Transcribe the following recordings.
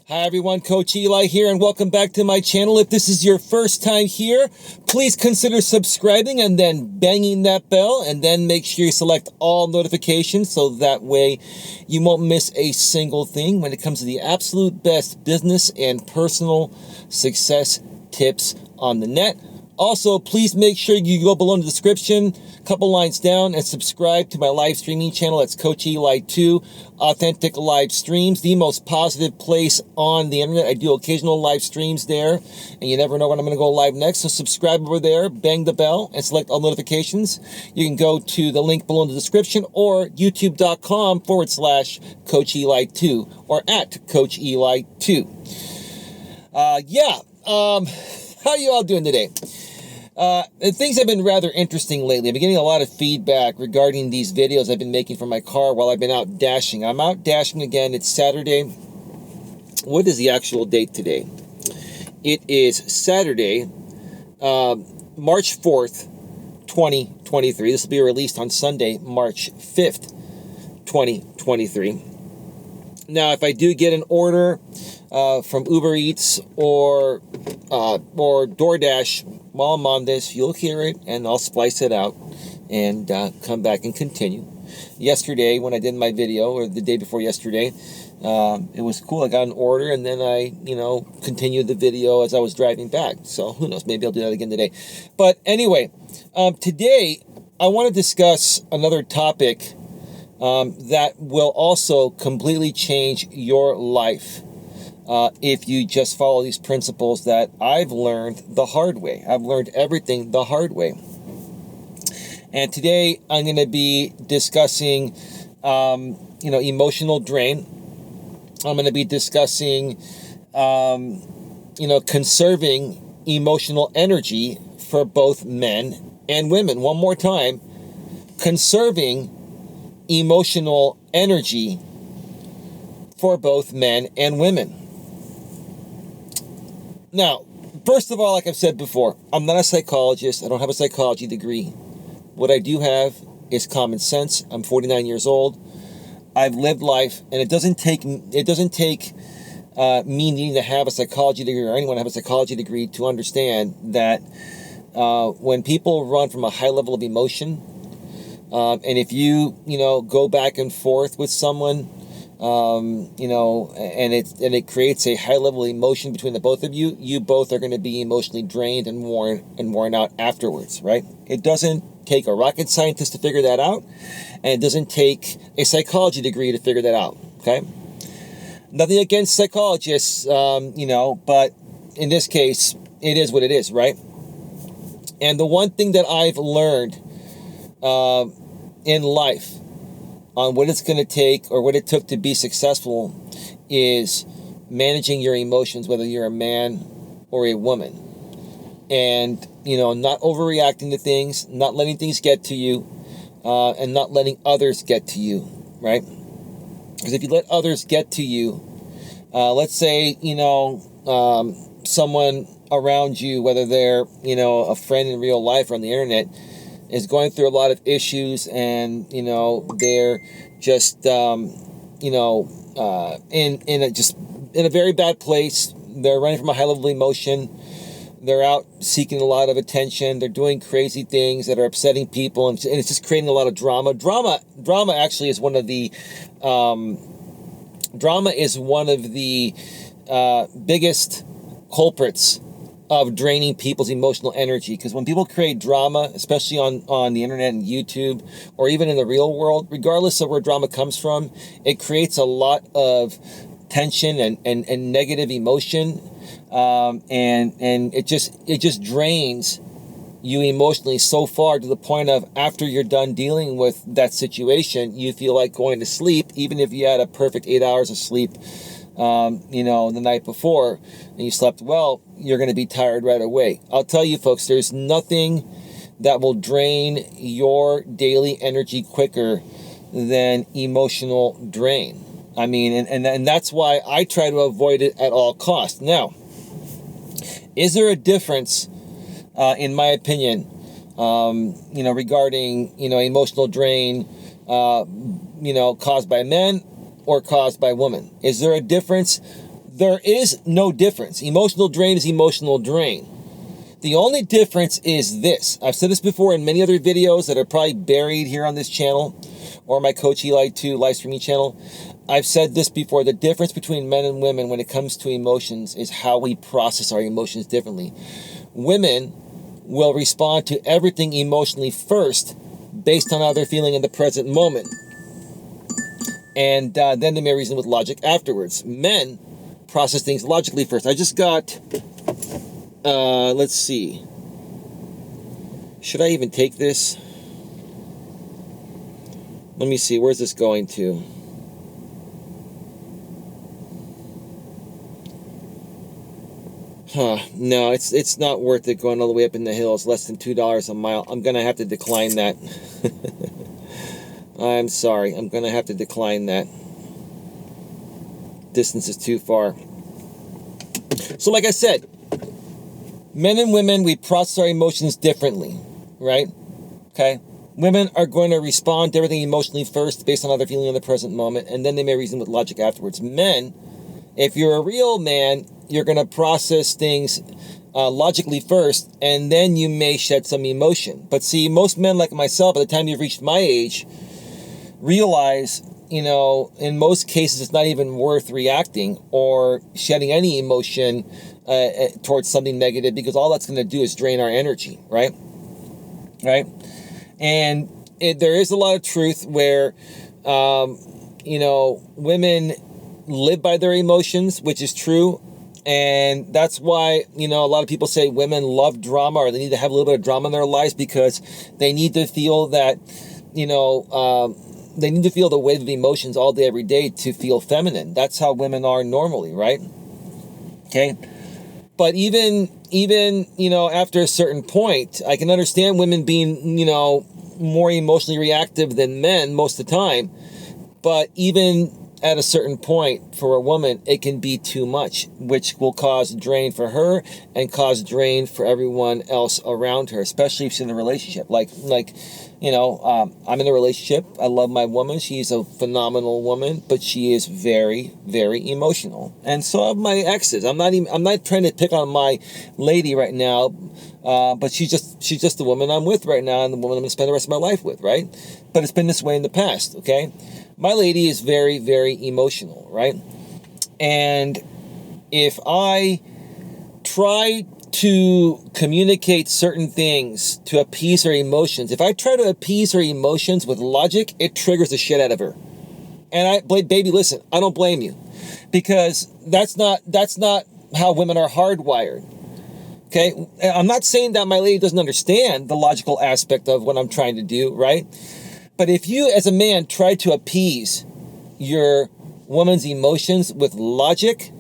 Hi everyone, Coach Eli here, and welcome back to my channel. If this is your first time here, please consider subscribing and then banging that bell, and then make sure you select all notifications so that way you won't miss a single thing when it comes to the absolute best business and personal success tips on the net. Also, please make sure you go below in the description, a couple lines down, and subscribe to my live streaming channel. That's Coach Eli 2, Authentic Live Streams, the most positive place on the internet. I do occasional live streams there, and you never know when I'm going to go live next. So subscribe over there, bang the bell, and select all notifications. You can go to the link below in the description or youtube.com/Coach Eli 2 or at Coach Eli 2. How you all doing today? Things have been rather interesting lately. I've been getting a lot of feedback regarding these videos I've been making from my car while I've been out dashing. I'm out dashing again. It's Saturday. What is the actual date today? It is Saturday, March 4th, 2023. This will be released on Sunday, March 5th, 2023. Now, if I do get an order from Uber Eats or DoorDash while I'm on this, you'll hear it, and I'll splice it out and come back and continue. Yesterday, when I did my video, or the day before yesterday, it was cool. I got an order, and then I, continued the video as I was driving back. So who knows? Maybe I'll do that again today. But anyway, today I want to discuss another topic that will also completely change your life. If you just follow these principles that I've learned the hard way. I've learned everything the hard way. And today I'm going to be discussing, emotional drain. I'm going to be discussing, conserving emotional energy for both men and women. One more time, conserving emotional energy for both men and women. Now, first of all, like I've said before, I'm not a psychologist. I don't have a psychology degree. What I do have is common sense. I'm 49 years old. I've lived life, and it doesn't take me needing to have a psychology degree or anyone have a psychology degree to understand that when people run from a high level of emotion, and if you go back and forth with someone, and it creates a high level of emotion between the both of you, you both are going to be emotionally drained and worn out afterwards, right? It doesn't take a rocket scientist to figure that out, and it doesn't take a psychology degree to figure that out, okay? Nothing against psychologists, but in this case, it is what it is, right? And the one thing that I've learned in life on what it's going to take or what it took to be successful is managing your emotions, whether you're a man or a woman. And, not overreacting to things, not letting things get to you, and not letting others get to you, right? Because if you let others get to you, let's say, someone around you, whether they're, a friend in real life or on the internet, is going through a lot of issues, and they're just in a very bad place. They're running from a high level of emotion. They're out seeking a lot of attention. They're doing crazy things that are upsetting people, and it's just creating a lot of drama. Drama actually is one of the biggest culprits of draining people's emotional energy. Because when people create drama, especially on the internet and YouTube, or even in the real world, regardless of where drama comes from, it creates a lot of tension and negative emotion, and it just drains you emotionally so far to the point of, after you're done dealing with that situation, you feel like going to sleep, even if you had a perfect 8 hours of sleep the night before, and you slept well, you're going to be tired right away. I'll tell you, folks, there's nothing that will drain your daily energy quicker than emotional drain. I mean, and that's why I try to avoid it at all costs. Now, is there a difference, in my opinion, regarding, emotional drain, caused by men or caused by women? Is there a difference? There is no difference. Emotional drain is emotional drain. The only difference is this. I've said this before in many other videos that are probably buried here on this channel or my Coach Eli 2 live streaming channel. I've said this before. The difference between men and women when it comes to emotions is how we process our emotions differently. Women will respond to everything emotionally first based on how they're feeling in the present moment. And then they may reason with logic afterwards. Men process things logically first. I just got, let's see. Should I even take this? Let me see. Where's this going to? No, it's not worth it going all the way up in the hills, less than $2 a mile. I'm going to have to decline that. I'm sorry. I'm going to have to decline that. Distance is too far. So like I said, men and women, we process our emotions differently, right? Okay? Women are going to respond to everything emotionally first based on how they're feeling in the present moment, and then they may reason with logic afterwards. Men, if you're a real man, you're going to process things logically first, and then you may shed some emotion. But see, most men like myself, by the time you've reached my age, realize, in most cases, it's not even worth reacting or shedding any emotion towards something negative, because all that's going to do is drain our energy, right? Right? And there is a lot of truth where, women live by their emotions, which is true. And that's why, a lot of people say women love drama, or they need to have a little bit of drama in their lives, because they need to feel that, they need to feel the wave of emotions all day, every day to feel feminine. That's how women are normally, right? Okay. But even, after a certain point, I can understand women being, more emotionally reactive than men most of the time. But even at a certain point, for a woman, it can be too much, which will cause drain for her and cause drain for everyone else around her, especially if she's in a relationship. I'm in a relationship. I love my woman. She's a phenomenal woman, but she is very, very emotional. And so are my exes. I'm not trying to pick on my lady right now, but she's just the woman I'm with right now, and the woman I'm going to spend the rest of my life with, right? But it's been this way in the past, okay? My lady is very, very emotional, right? And if I try to communicate certain things to appease her emotions, if I try to appease her emotions with logic, it triggers the shit out of her. And baby, listen, I don't blame you, because that's not how women are hardwired. Okay? I'm not saying that my lady doesn't understand the logical aspect of what I'm trying to do, right? But if you, as a man, try to appease your woman's emotions with logic,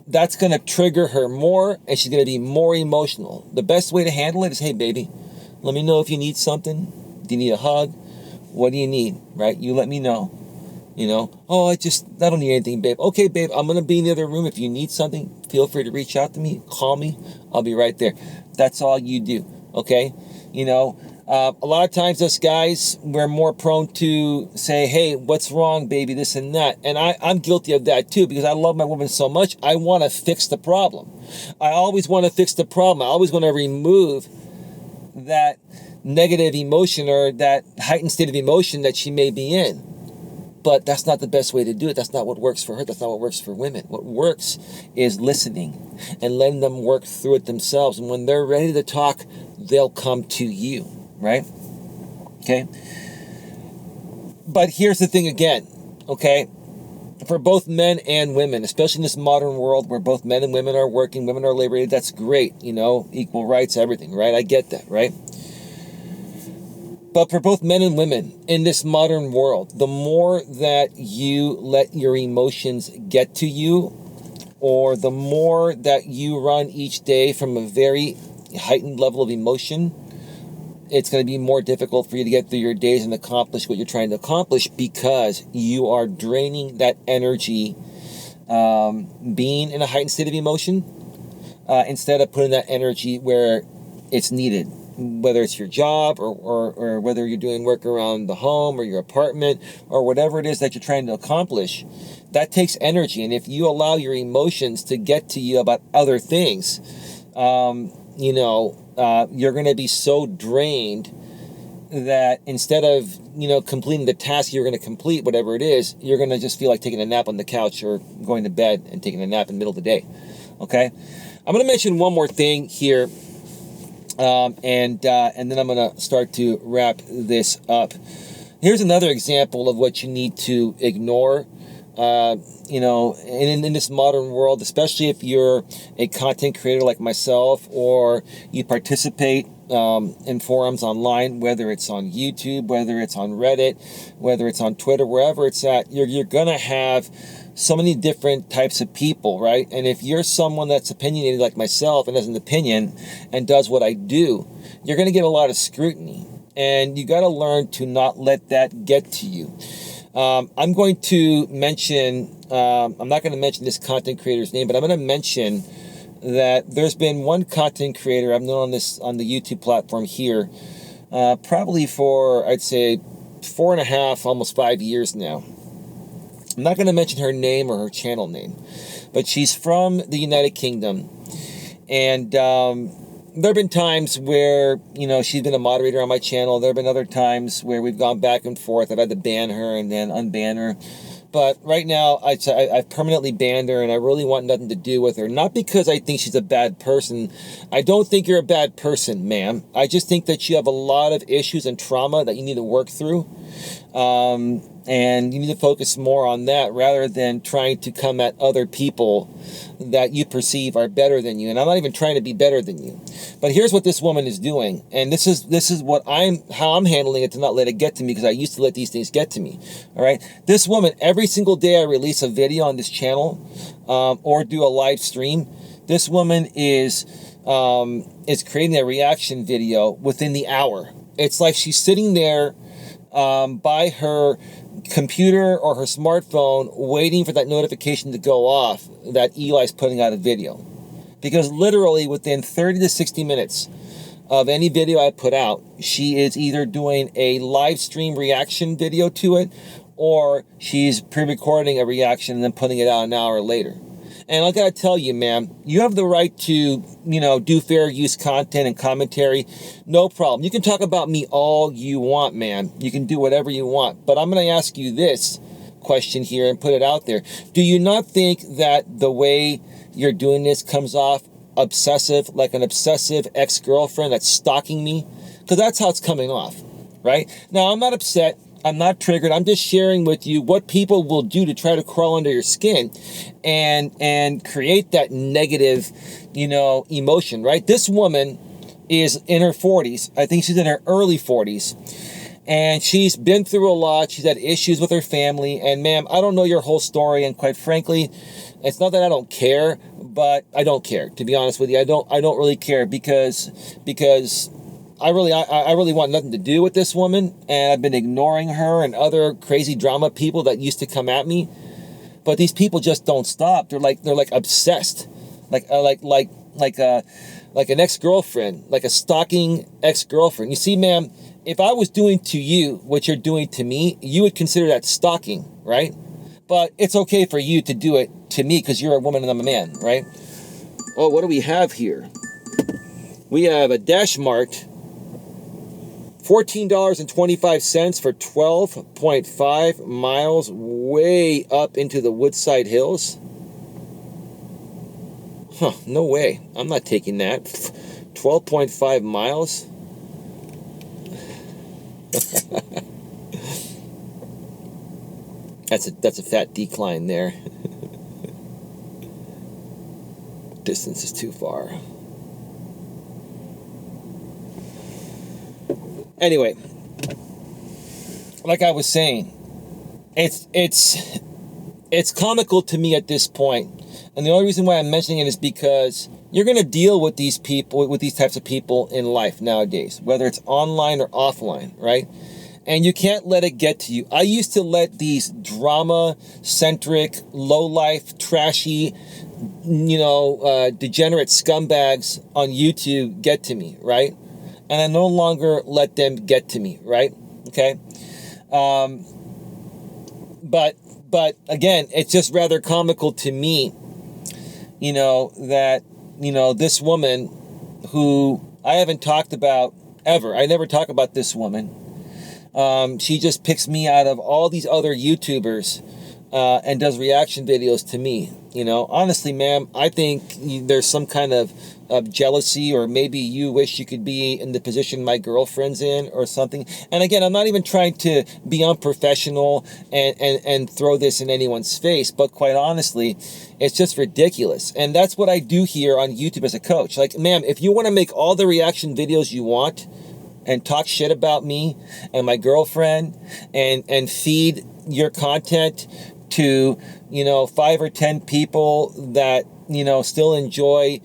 that's going to trigger her more, and she's going to be more emotional. The best way to handle it is, hey, baby, let me know if you need something. Do you need a hug? What do you need, right? You let me know. I don't need anything, babe. Okay, babe, I'm going to be in the other room. If you need something, feel free to reach out to me. Call me. I'll be right there. That's all you do, okay? A lot of times us guys, we're more prone to say, hey, what's wrong, baby, this and that. And I'm guilty of that too, because I love my woman so much. I want to fix the problem. I always want to fix the problem. I always want to remove that negative emotion or that heightened state of emotion that she may be in. But that's not the best way to do it. That's not what works for her. That's not what works for women. What works is listening and letting them work through it themselves. And when they're ready to talk, they'll come to you. Right? Okay? But here's the thing again, okay? For both men and women, especially in this modern world where both men and women are working, women are liberated, that's great, equal rights, everything, right? I get that, right? But for both men and women in this modern world, the more that you let your emotions get to you, or the more that you run each day from a very heightened level of emotion, it's going to be more difficult for you to get through your days and accomplish what you're trying to accomplish, because you are draining that energy being in a heightened state of emotion instead of putting that energy where it's needed, whether it's your job or whether you're doing work around the home or your apartment or whatever it is that you're trying to accomplish. That takes energy. And if you allow your emotions to get to you about other things, you're going to be so drained that instead of, completing the task you're going to complete, whatever it is, you're going to just feel like taking a nap on the couch or going to bed and taking a nap in the middle of the day. Okay? I'm going to mention one more thing here, and then I'm going to start to wrap this up. Here's another example of what you need to ignore. In this modern world, especially if you're a content creator like myself, or you participate in forums online, whether it's on YouTube, whether it's on Reddit, whether it's on Twitter, wherever it's at, you're gonna have so many different types of people, right? And if you're someone that's opinionated like myself and has an opinion and does what I do, you're gonna get a lot of scrutiny, and you got to learn to not let that get to you. I'm going to mention, I'm not going to mention this content creator's name, but I'm going to mention that there's been one content creator I've known on the YouTube platform here, probably for, I'd say, 4.5, almost 5 years now. I'm not going to mention her name or her channel name, but she's from the United Kingdom. And there have been times where, she's been a moderator on my channel. There have been other times where we've gone back and forth. I've had to ban her and then unban her. But right now, I've permanently banned her, and I really want nothing to do with her. Not because I think she's a bad person. I don't think you're a bad person, ma'am. I just think that you have a lot of issues and trauma that you need to work through. And you need to focus more on that rather than trying to come at other people that you perceive are better than you. And I'm not even trying to be better than you. But here's what this woman is doing. And this is how I'm handling it to not let it get to me, because I used to let these things get to me. All right. This woman, every single day I release a video on this channel, or do a live stream, this woman is creating a reaction video within the hour. It's like she's sitting there by her computer or her smartphone waiting for that notification to go off that Eli's putting out a video. Because literally within 30 to 60 minutes of any video I put out, she is either doing a live stream reaction video to it, or she's pre-recording a reaction and then putting it out an hour later. And I gotta tell you, ma'am, you have the right to, do fair use content and commentary. No problem. You can talk about me all you want, ma'am. You can do whatever you want. But I'm gonna ask you this question here and put it out there. Do you not think that the way you're doing this comes off obsessive, like an obsessive ex-girlfriend that's stalking me? Because that's how it's coming off, right? Now, I'm not upset. I'm not triggered. I'm just sharing with you what people will do to try to crawl under your skin and create that negative, emotion, right? This woman is in her 40s. I think she's in her early 40s. And she's been through a lot. She's had issues with her family. And ma'am, I don't know your whole story. And quite frankly, it's not that I don't care, but I don't care. To be honest with you, I don't really care because I really want nothing to do with this woman, and I've been ignoring her and other crazy drama people that used to come at me. But these people just don't stop. They're like obsessed, like an ex-girlfriend, like a stalking ex-girlfriend. You see, ma'am, if I was doing to you what you're doing to me, you would consider that stalking, right? But it's okay for you to do it to me because you're a woman and I'm a man, right? Oh, what do we have here? We have a Dash Mart. $14.25 for 12.5 miles way up into the Woodside Hills. Huh, no way. I'm not taking that. 12.5 miles? That's a fat decline there. Distance is too far. Anyway, like I was saying, it's comical to me at this point. And the only reason why I'm mentioning it is because you're going to deal with these people, with these types of people in life nowadays, whether it's online or offline, right? And you can't let it get to you. I used to let these drama-centric, low-life, trashy, degenerate scumbags on YouTube get to me, right? And I no longer let them get to me, right? Okay? But But again, it's just rather comical to me, that, this woman who I haven't talked about ever. I never talk about this woman. She just picks me out of all these other YouTubers and does reaction videos to me. Honestly, ma'am, I think there's some kind of jealousy, or maybe you wish you could be in the position my girlfriend's in or something. And again, I'm not even trying to be unprofessional and throw this in anyone's face, but quite honestly, it's just ridiculous. And that's what I do here on YouTube as a coach. Like, ma'am, if you want to make all the reaction videos you want and talk shit about me and my girlfriend and feed your content to, 5 or 10 people that, still enjoy,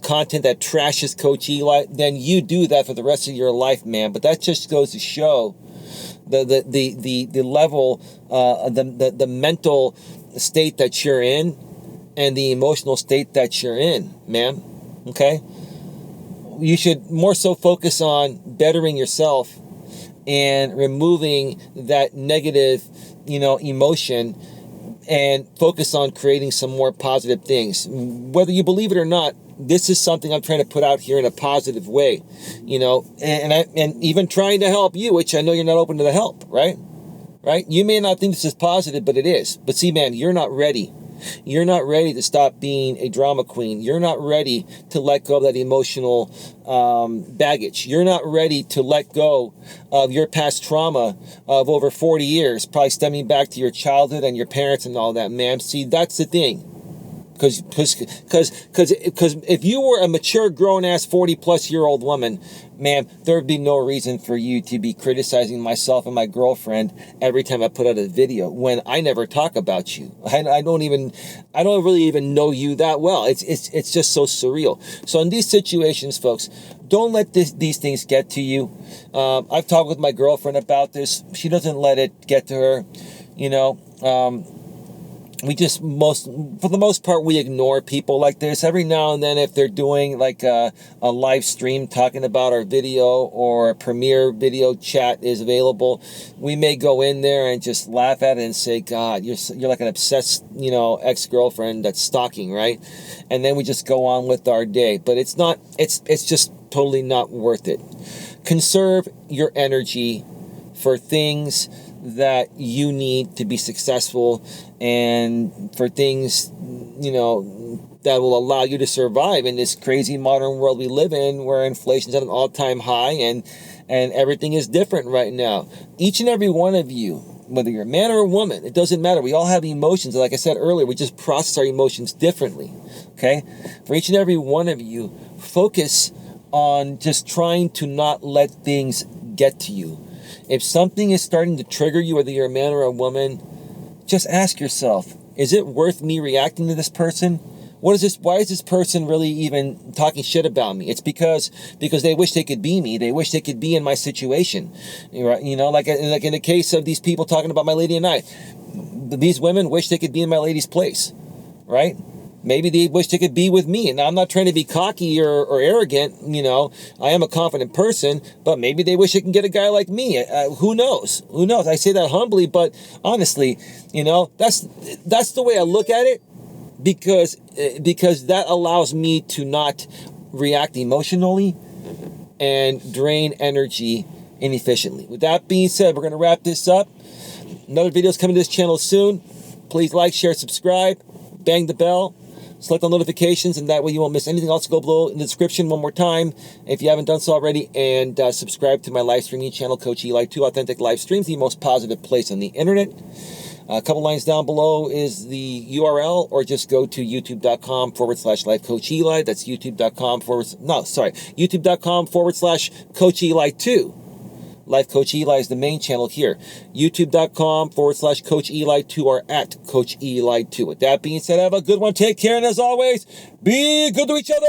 content that trashes Coach Eli, then you do that for the rest of your life, man. But that just goes to show the level, the mental state that you're in and the emotional state that you're in, ma'am. Okay? You should more so focus on bettering yourself and removing that negative, emotion, and focus on creating some more positive things. Whether you believe it or not, this is something I'm trying to put out here in a positive way, and even trying to help you, which I know you're not open to the help, right? Right? You may not think this is positive, but it is. But see, man, you're not ready. You're not ready to stop being a drama queen. You're not ready to let go of that emotional baggage. You're not ready to let go of your past trauma of over 40 years, probably stemming back to your childhood and your parents and all that, ma'am. See, that's the thing. Because if you were a mature, grown-ass 40-plus-year-old woman, ma'am, there would be no reason for you to be criticizing myself and my girlfriend every time I put out a video when I never talk about you. I don't really even know you that well. It's just so surreal. So in these situations, folks, don't let these things get to you. I've talked with my girlfriend about this. She doesn't let it get to her, we just for the most part, we ignore people like this. Every now and then, if they're doing like a live stream talking about our video, or a premiere video chat is available, we may go in there and just laugh at it and say, God, you're like an obsessed, ex-girlfriend that's stalking, right? And then we just go on with our day. But it's just totally not worth it. Conserve your energy for things that you need to be successful, and for things, that will allow you to survive in this crazy modern world we live in, where inflation's at an all-time high and everything is different right now. Each and every one of you, whether you're a man or a woman, it doesn't matter. We all have emotions. Like I said earlier, we just process our emotions differently. Okay? For each and every one of you, focus on just trying to not let things get to you. If something is starting to trigger you, whether you're a man or a woman, just ask yourself, is it worth me reacting to this person? Why is this person really even talking shit about me? It's because they wish they could be me. They wish they could be in my situation. Like in the case of these people talking about my lady and I. These women wish they could be in my lady's place, right? Maybe they wish they could be with me. And I'm not trying to be cocky or arrogant. I am a confident person, but maybe they wish they can get a guy like me. Who knows? Who knows? I say that humbly, but honestly, that's the way I look at it, because that allows me to not react emotionally and drain energy inefficiently. With that being said, we're going to wrap this up. Another video is coming to this channel soon. Please like, share, subscribe, bang the bell. Select on notifications, and that way you won't miss anything else. Go below in the description one more time if you haven't done so already, and subscribe to my live streaming channel, Coach Eli. 2 authentic live streams, the most positive place on the internet. A couple lines down below is the URL, or just go to youtube.com/Coach Eli. That's youtube.com/Coach Eli 2. Life Coach Eli is the main channel here. youtube.com/Coach Eli 2, or at Coach Eli 2. With that being said, have a good one. Take care. And as always, be good to each other.